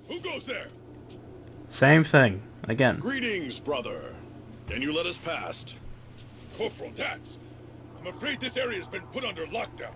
Who goes there? Same thing. Again. Greetings, brother. Can you let us past? Corporal Dax, I'm afraid this area's been put under lockdown.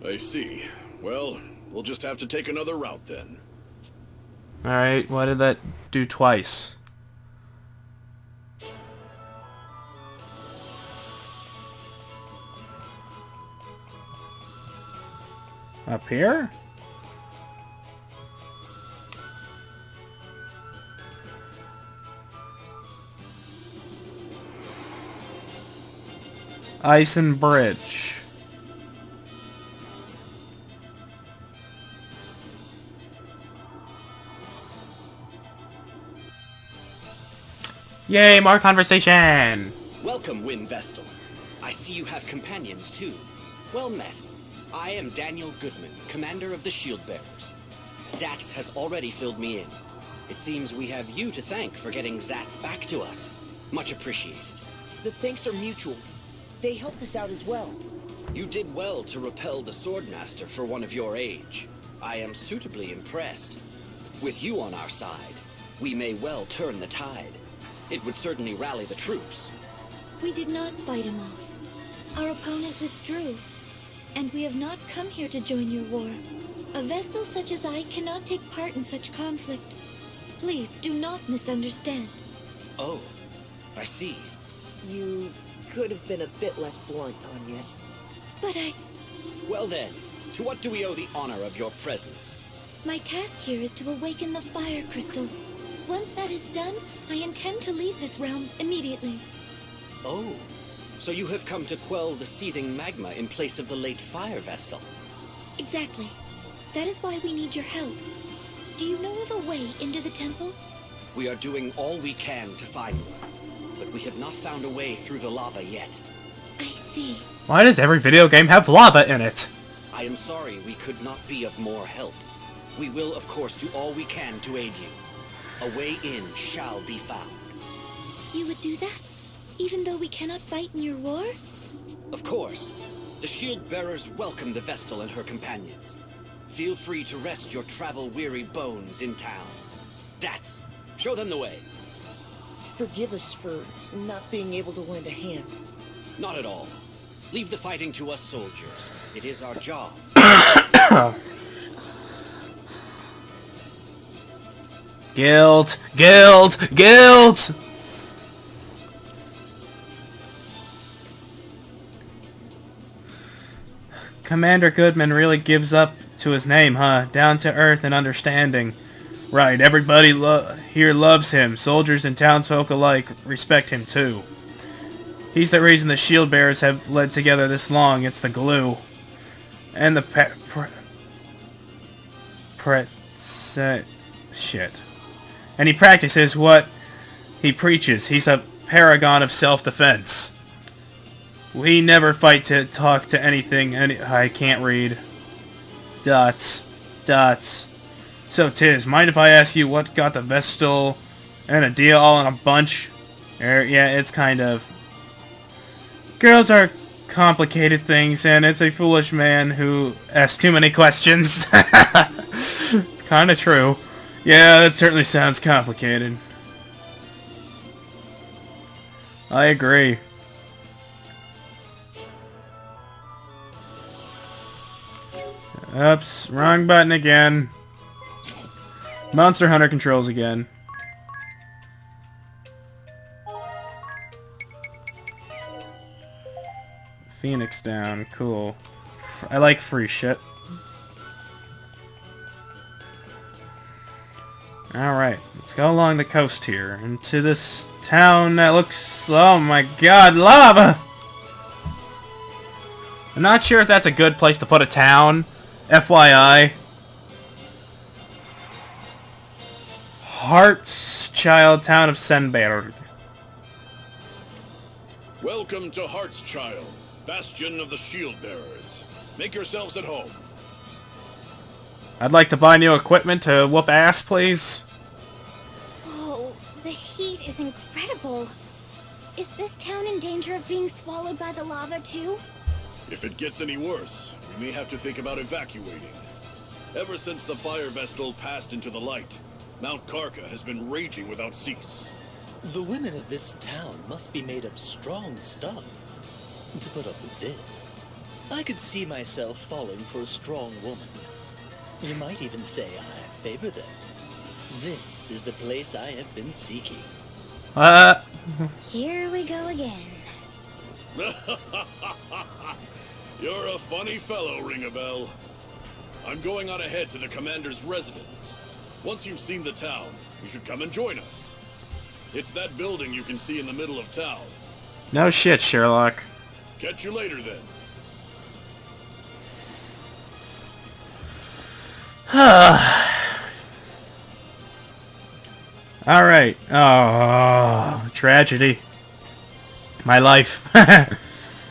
I see. Well, we'll just have to take another route then. Alright, why did that do twice? Up here? Ison Bridge. Yay, more conversation! Welcome, Wynn Vestal. I see you have companions, too. Well met. I am Daniel Goodman, commander of the Shield Bearers. Dax has already filled me in. It seems we have you to thank for getting Zats back to us. Much appreciated. The thanks are mutual. They helped us out as well. You did well to repel the Swordmaster for one of your age. I am suitably impressed. With you on our side, we may well turn the tide. It would certainly rally the troops. We did not fight him off. Our opponent withdrew, and we have not come here to join your war. A Vestal such as I cannot take part in such conflict. Please, do not misunderstand. Oh, I see. You could have been a bit less blunt, Agnes. But Well then, to what do we owe the honor of your presence? my task here is to awaken the fire crystal. Once that is done, I intend to leave this realm immediately. Oh, so you have come to quell the seething magma in place of the late Fire Vestal. Exactly. That is why we need your help. Do you know of a way into the temple? We are doing all we can to find one, but we have not found a way through the lava yet. I see. Why does every video game have lava in it? I am sorry we could not be of more help. We will, of course, do all we can to aid you. A way in shall be found. You would do that? Even though we cannot fight in your war? Of course. The Shield Bearers welcome the Vestal and her companions. Feel free to rest your travel-weary bones in town. Dats, show them the way. Forgive us for not being able to lend a hand. Not at all. Leave the fighting to us soldiers. It is our job. Guilt! Guilt! Guilt! Commander Goodman really gives up to his name, huh? Down to earth and understanding. Right, everybody here loves him. Soldiers and townsfolk alike respect him too. He's the reason the Shield Bearers have led together this long. It's the glue. And the shit. And he practices what he preaches. He's a paragon of self-defense. We never fight to talk to anything. I can't read. Dots. Dots. So, Tiz, mind if I ask you what got the Vestal and a deal all in a bunch? Yeah, it's kind of... Girls are complicated things, and it's a foolish man who asks too many questions. Kinda true. Yeah, that certainly sounds complicated. I agree. Oops, wrong button again. Monster Hunter controls again. Phoenix down, cool. I like free shit. Alright, let's go along the coast here, into this town that looks... Oh my god, lava! I'm not sure if that's a good place to put a town. FYI. Heartschild town of Senberg. Welcome to Heartschild, bastion of the Shield Bearers. Make yourselves at home. I'd like to buy new equipment to whoop ass, please. Oh, the heat is incredible. Is this town in danger of being swallowed by the lava too? If it gets any worse, we may have to think about evacuating. Ever since the Fire Vestal passed into the light, Mount Karka has been raging without cease. The women of this town must be made of strong stuff to put up with this. I could see myself falling for a strong woman. You might even say I favor them. This is the place I have been seeking. Here we go again. You're a funny fellow, Ring-a-Bell. I'm going on ahead to the commander's residence. Once you've seen the town, you should come and join us. It's that building you can see in the middle of town. No shit, Sherlock. Catch you later, then. Alright. Oh, tragedy. My life.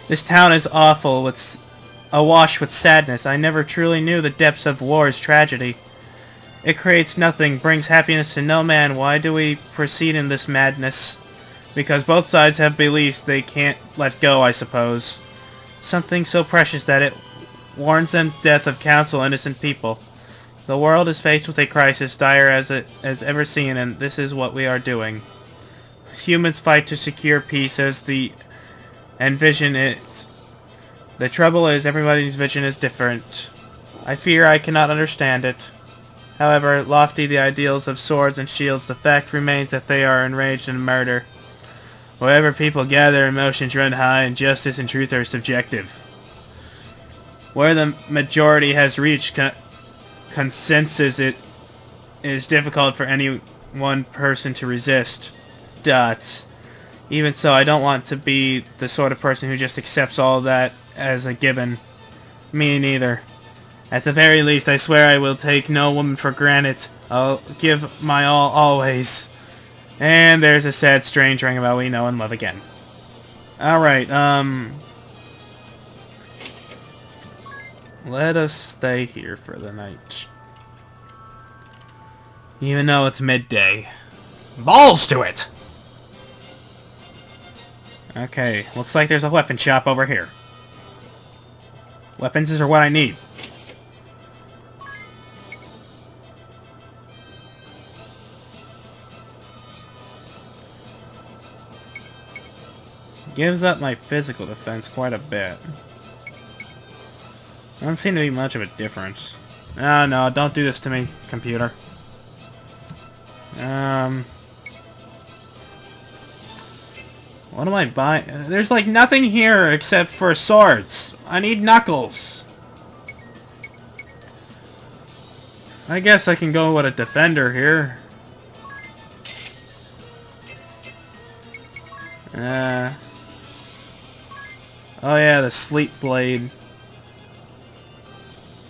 This town is awful. It's awash with sadness. I never truly knew the depths of war's tragedy. It creates nothing, brings happiness to no man. Why do we proceed in this madness? Because both sides have beliefs they can't let go, I suppose. Something so precious that it warns them death of counsel innocent people. The world is faced with a crisis dire as it has ever seen, and this is what we are doing. Humans fight to secure peace as the envision it. The trouble is, everybody's vision is different. I fear I cannot understand it. However lofty the ideals of swords and shields, the fact remains that they are enraged in murder. Wherever people gather, emotions run high, and justice and truth are subjective. Where the majority has reached consensus, it is difficult for any one person to resist. Dots. Even so, I don't want to be the sort of person who just accepts all that as a given. Me neither. At the very least, I swear I will take no woman for granted. I'll give my all always. And there's a sad, strange ring about we know and love again. Alright, let us stay here for the night. Even though it's midday. Balls to it! Okay, looks like there's a weapon shop over here. Weapons are what I need. Gives up my physical defense quite a bit. Doesn't seem to be much of a difference. Oh no, don't do this to me, computer. What am I buying? There's like nothing here except for swords. I need knuckles. I guess I can go with a defender here. Oh yeah, the sleep blade.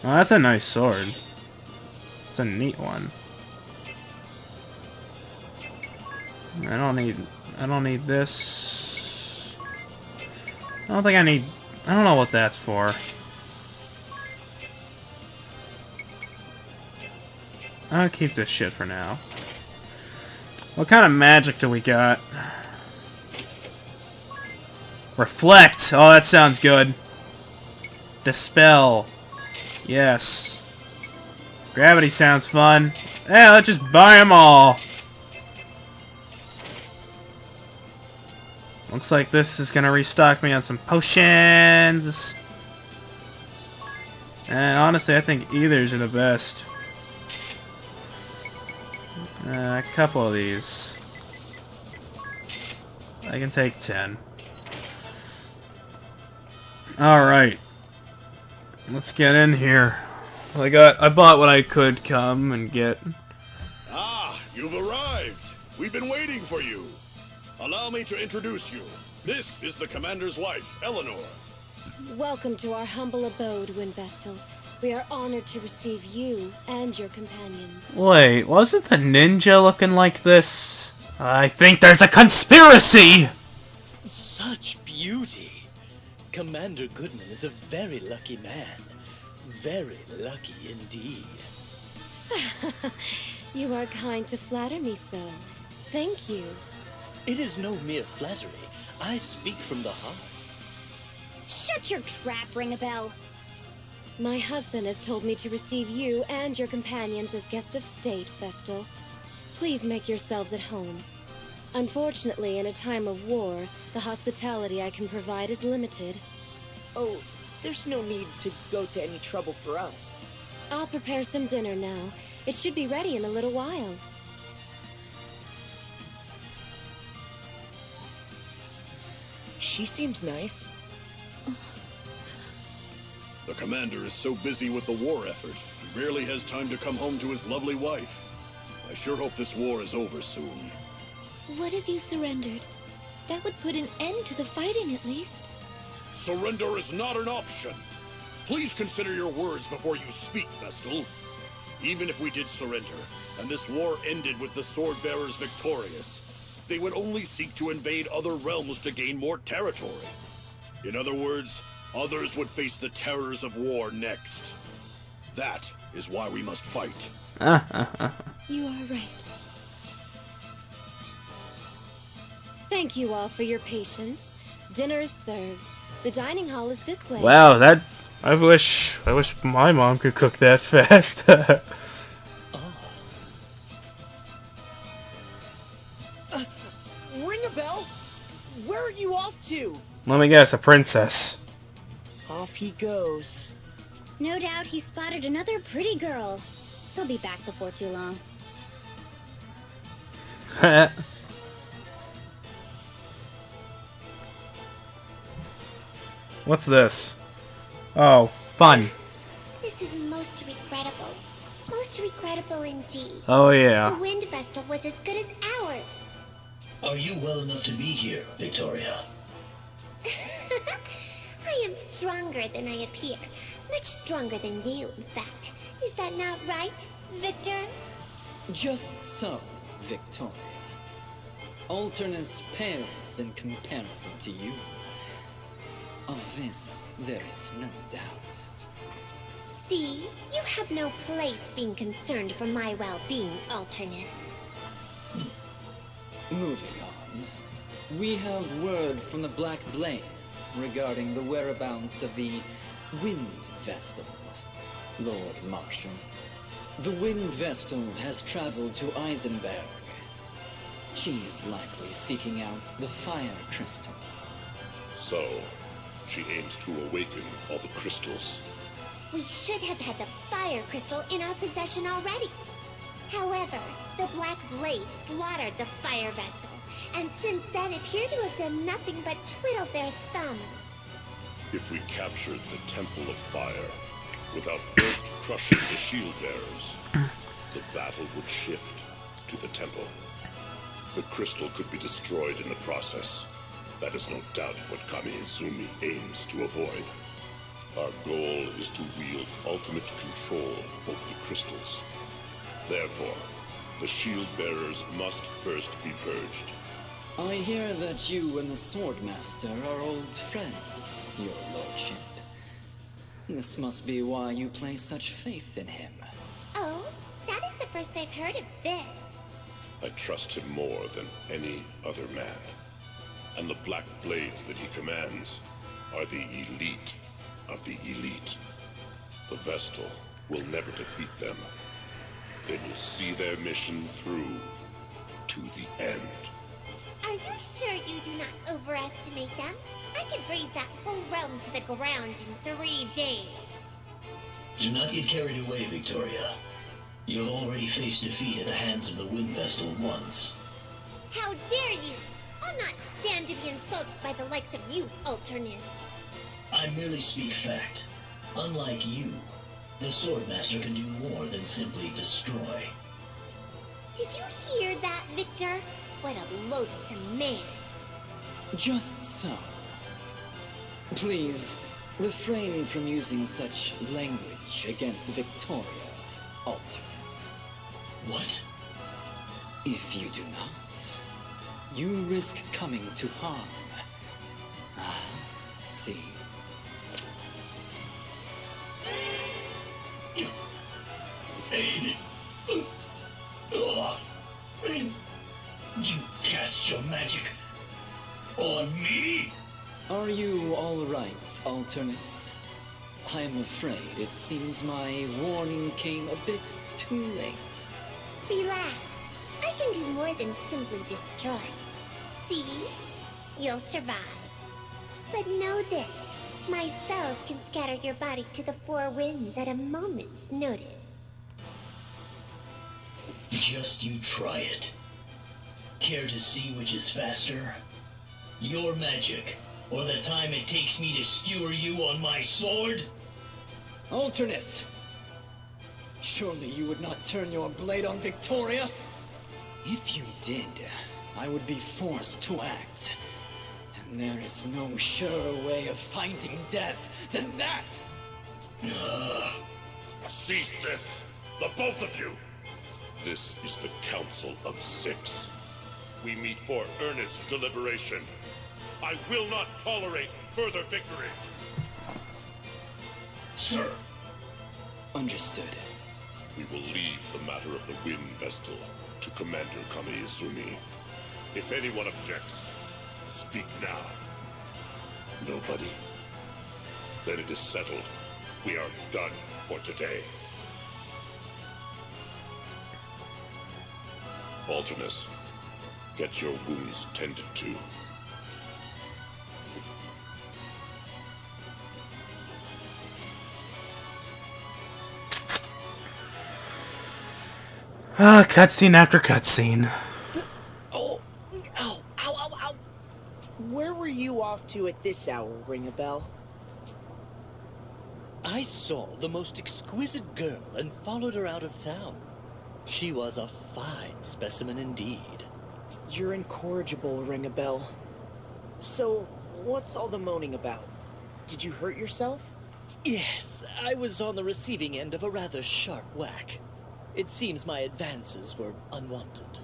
Oh, that's a nice sword. It's a neat one. I don't need this. I don't think I need... I don't know what that's for. I'll keep this shit for now. What kind of magic do we got? Reflect! Oh, that sounds good. Dispel. Yes. Gravity sounds fun. Yeah, let's just buy them all. Looks like this is gonna restock me on some potions. And honestly, I think either's are the best. A couple of these. I can take 10. Alright. Let's get in here. I bought what I could come and get. Ah, you've arrived. We've been waiting for you. Allow me to introduce you. This is the commander's wife, Eleanor. Welcome to our humble abode, Windvestal. We are honored to receive you and your companions. Wait, wasn't the ninja looking like this? I think there's a conspiracy! Such beauty! Commander Goodman is a very lucky man. Very lucky indeed. You are kind to flatter me so. Thank you. It is no mere flattery. I speak from the heart. Shut your trap, Ring-a-Bell. My husband has told me to receive you and your companions as guests of state, Vestal. Please make yourselves at home. Unfortunately, in a time of war, the hospitality I can provide is limited. Oh, there's no need to go to any trouble for us. I'll prepare some dinner now. It should be ready in a little while. She seems nice. The commander is so busy with the war effort, he barely has time to come home to his lovely wife. I sure hope this war is over soon. What if you surrendered? That would put an end to the fighting, at least. Surrender is not an option. Please consider your words before you speak, Vestal. Even if we did surrender, and this war ended with the Swordbearers victorious, they would only seek to invade other realms to gain more territory. In other words, others would face the terrors of war next. That is why we must fight. You are right. Thank you all for your patience. Dinner is served. The dining hall is this way. Wow, that... I wish my mom could cook that fast. Ring a bell? Where are you off to? Let me guess, a princess. Off he goes. No doubt he spotted another pretty girl. He'll be back before too long. What's this? Oh, fun. This is most regrettable. Most regrettable indeed. Oh yeah. The wind vestal was as good as ours. Are you well enough to be here, Victoria? I am stronger than I appear. Much stronger than you, in fact. Is that not right, Victor? Just so, Victoria. Alternus pales in comparison to you. Of this, there is no doubt. See, you have no place being concerned for my well-being, Alternus. Moving on, we have word from the Black Blades regarding the whereabouts of the Wind Vestal, Lord Marshal. The Wind Vestal has traveled to Eisenberg. She is likely seeking out the Fire Crystal. So, she aims to awaken all the crystals. We should have had the Fire Crystal in our possession already. However, the Black Blades slaughtered the Fire Vestal, and since then appear to have done nothing but twiddle their thumbs. If we captured the Temple of Fire without first crushing the Shield Bearers, the battle would shift to the Temple. The crystal could be destroyed in the process. That is no doubt what Kami Izumi aims to avoid. Our goal is to wield ultimate control over the crystals. Therefore, the Shield Bearers must first be purged. I hear that you and the Swordmaster are old friends, your lordship. This must be why you place such faith in him. Oh, that is the first I've heard of this. I trust him more than any other man. And the Black Blades that he commands are the elite of the elite. The Vestal will never defeat them. They will see their mission through to the end. Are you sure you do not overestimate them? I could raise that whole realm to the ground in 3 days. Do not get carried away, Victoria. You have already faced defeat at the hands of the Wind Vestal once. How dare you! I'll not stand to be insulted by the likes of you, Alternus. I merely speak fact. Unlike you, the Swordmaster can do more than simply destroy. Did you hear that, Victor? What a loathsome man. Just so. Please, refrain from using such language against Victoria, Alternus. What? If you do not, you risk coming to harm. Ah, see. You cast your magic on me? Are you all right, Alternus? I'm afraid it seems my warning came a bit too late. Relax. I can do more than simply destroy. See? You'll survive. But know this. My spells can scatter your body to the four winds at a moment's notice. Just you try it. Care to see which is faster? Your magic, or the time it takes me to skewer you on my sword? Alternus! Surely you would not turn your blade on Victoria? If you did, I would be forced to act. And there is no surer way of finding death than that! Cease this! The both of you! This is the Council of Six. We meet for earnest deliberation. I will not tolerate further victory. Sir. Understood. We will leave the matter of the Wind Vestal to Commander Kamiizumi. If anyone objects, speak now. Nobody. Then it is settled. We are done for today. Alternus, get your wounds tended to. Cutscene after cutscene. Oh, ow, ow, ow, ow. Where were you off to at this hour, ring a bell? I saw the most exquisite girl and followed her out of town. She was a fine specimen indeed. You're incorrigible, ring a bell. So, what's all the moaning about? Did you hurt yourself? Yes, I was on the receiving end of a rather sharp whack. It seems my advances were unwanted.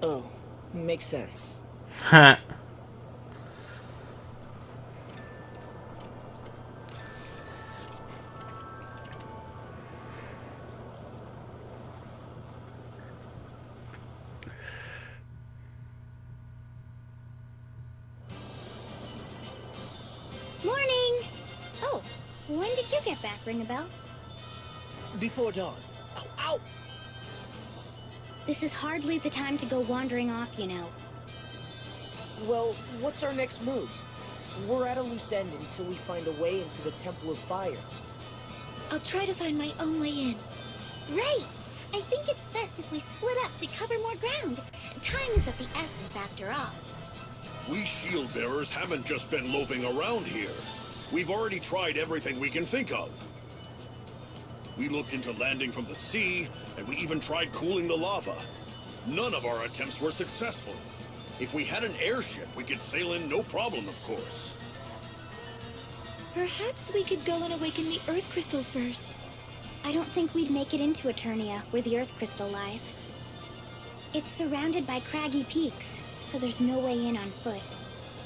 Oh, makes sense. Huh. Morning! Oh, when did you get back, Ring a Bell? Before dawn. Ow, ow! This is hardly the time to go wandering off, you know. Well, what's our next move? We're at a loose end until we find a way into the Temple of Fire. I'll try to find my own way in. Right! I think it's best if we split up to cover more ground. Time is of the essence after all. We shield bearers haven't just been loafing around here. We've already tried everything we can think of. We looked into landing from the sea, and we even tried cooling the lava. None of our attempts were successful. If we had an airship, we could sail in no problem, of course. Perhaps we could go and awaken the Earth Crystal first. I don't think we'd make it into Eternia, where the Earth Crystal lies. It's surrounded by craggy peaks, so there's no way in on foot.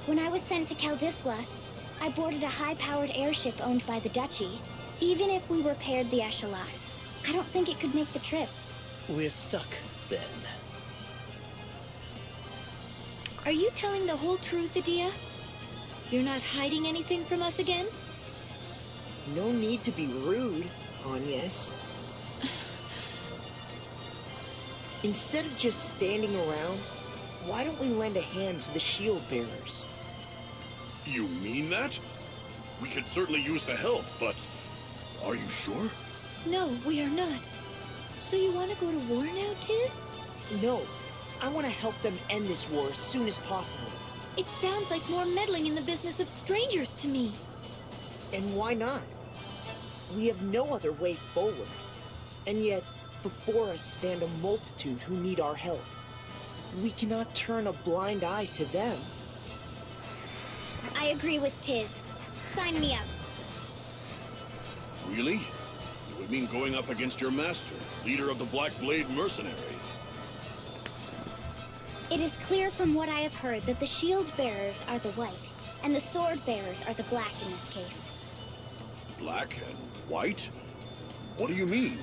When I was sent to Kaldisla, I boarded a high-powered airship owned by the Duchy. Even if we repaired the Echelon, I don't think it could make the trip. We're stuck, then. Are you telling the whole truth, Adia? You're not hiding anything from us again? No need to be rude, Agnes. Instead of just standing around, why don't we lend a hand to the shield bearers? You mean that? We could certainly use the help, but... Are you sure? No, we are not. So you want to go to war now, Tiz? No. I want to help them end this war as soon as possible. It sounds like more meddling in the business of strangers to me. And why not? We have no other way forward. And yet, before us stand a multitude who need our help. We cannot turn a blind eye to them. I agree with Tiz. Sign me up. Really? It would mean going up against your master, leader of the Black Blade mercenaries. It is clear from what I have heard that the shield bearers are the white, and the sword bearers are the black in this case. Black and white? What do you mean?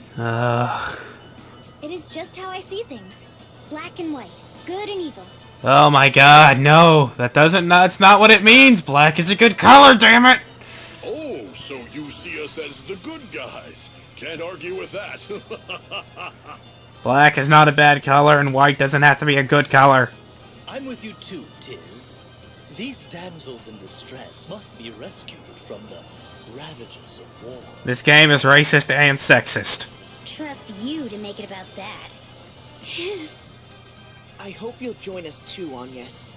It is just how I see things. Black and white. Good and evil. Oh my god, no. That's not what it means. Black is a good color, damn it. Oh, so you see us as the good guys. Can't argue with that. Black is not a bad color, and white doesn't have to be a good color. I'm with you too, Tiz. These damsels in distress must be rescued from the ravages of war. This game is racist and sexist. Trust you to make it about that. Tiz. I hope you'll join us too, Agnes.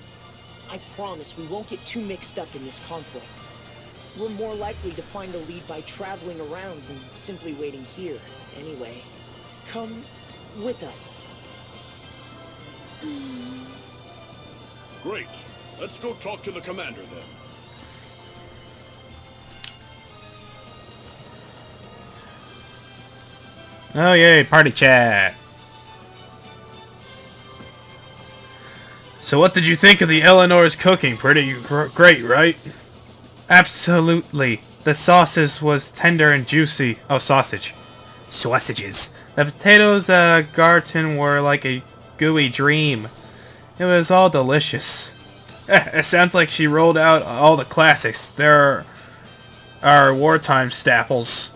I promise we won't get too mixed up in this conflict. We're more likely to find a lead by traveling around than simply waiting here, anyway. Come with us. Great. Let's go talk to the commander then. Oh yay, party chat. So what did you think of the Eleanor's cooking? Pretty great, right? Absolutely. The sauces was tender and juicy. Oh, sausage. Sausages. The potatoes gratin were like a gooey dream. It was all delicious. It sounds like she rolled out all the classics. There are wartime staples.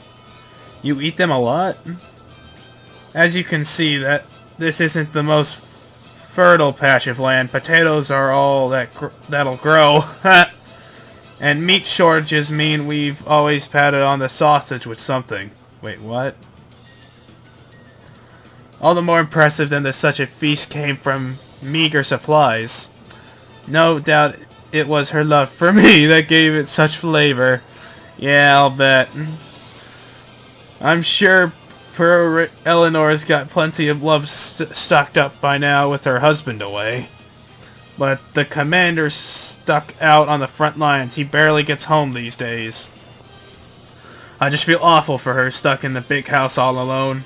You eat them a lot? As you can see, that this isn't the most fertile patch of land. Potatoes are all that'll grow. And meat shortages mean we've always patted on the sausage with something. Wait, what? All the more impressive than such a feast came from meager supplies. No doubt it was her love for me that gave it such flavor. Yeah, I'll bet. I'm sure poor Eleanor's got plenty of love stocked up by now with her husband away. But the commander's stuck out on the front lines. He barely gets home these days. I just feel awful for her, stuck in the big house all alone.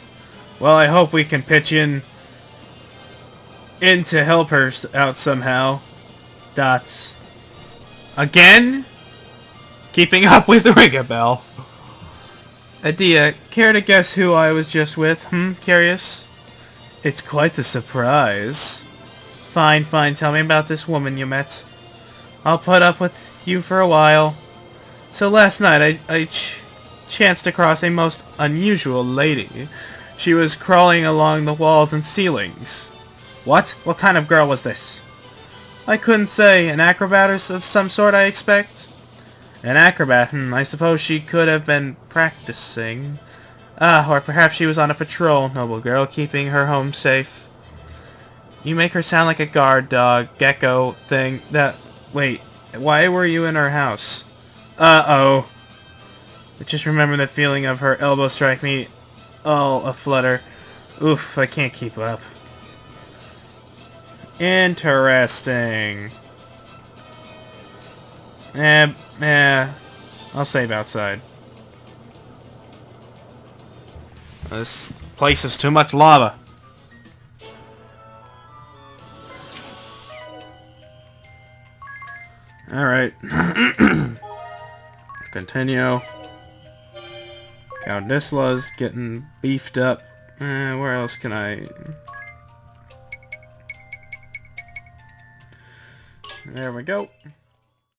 Well, I hope we can pitch in to help her out somehow. Dots. Again? Keeping up with Ringabel. Adia, care to guess who I was just with? Curious? It's quite the surprise. Fine, tell me about this woman you met. I'll put up with you for a while. So last night I chanced across a most unusual lady. She was crawling along the walls and ceilings. What? What kind of girl was this? I couldn't say. An acrobat of some sort, I expect? An acrobat? I suppose she could have been practicing. Or perhaps she was on a patrol. Noble girl, keeping her home safe. You make her sound like a guard dog, gecko thing. Wait, why were you in her house? Uh-oh. I just remember the feeling of her elbow strike me all aflutter. Oof, I can't keep up. Interesting. I'll save outside. This place is too much lava. Alright. Continue. Count Nisla's getting beefed up. Where else can I... There we go.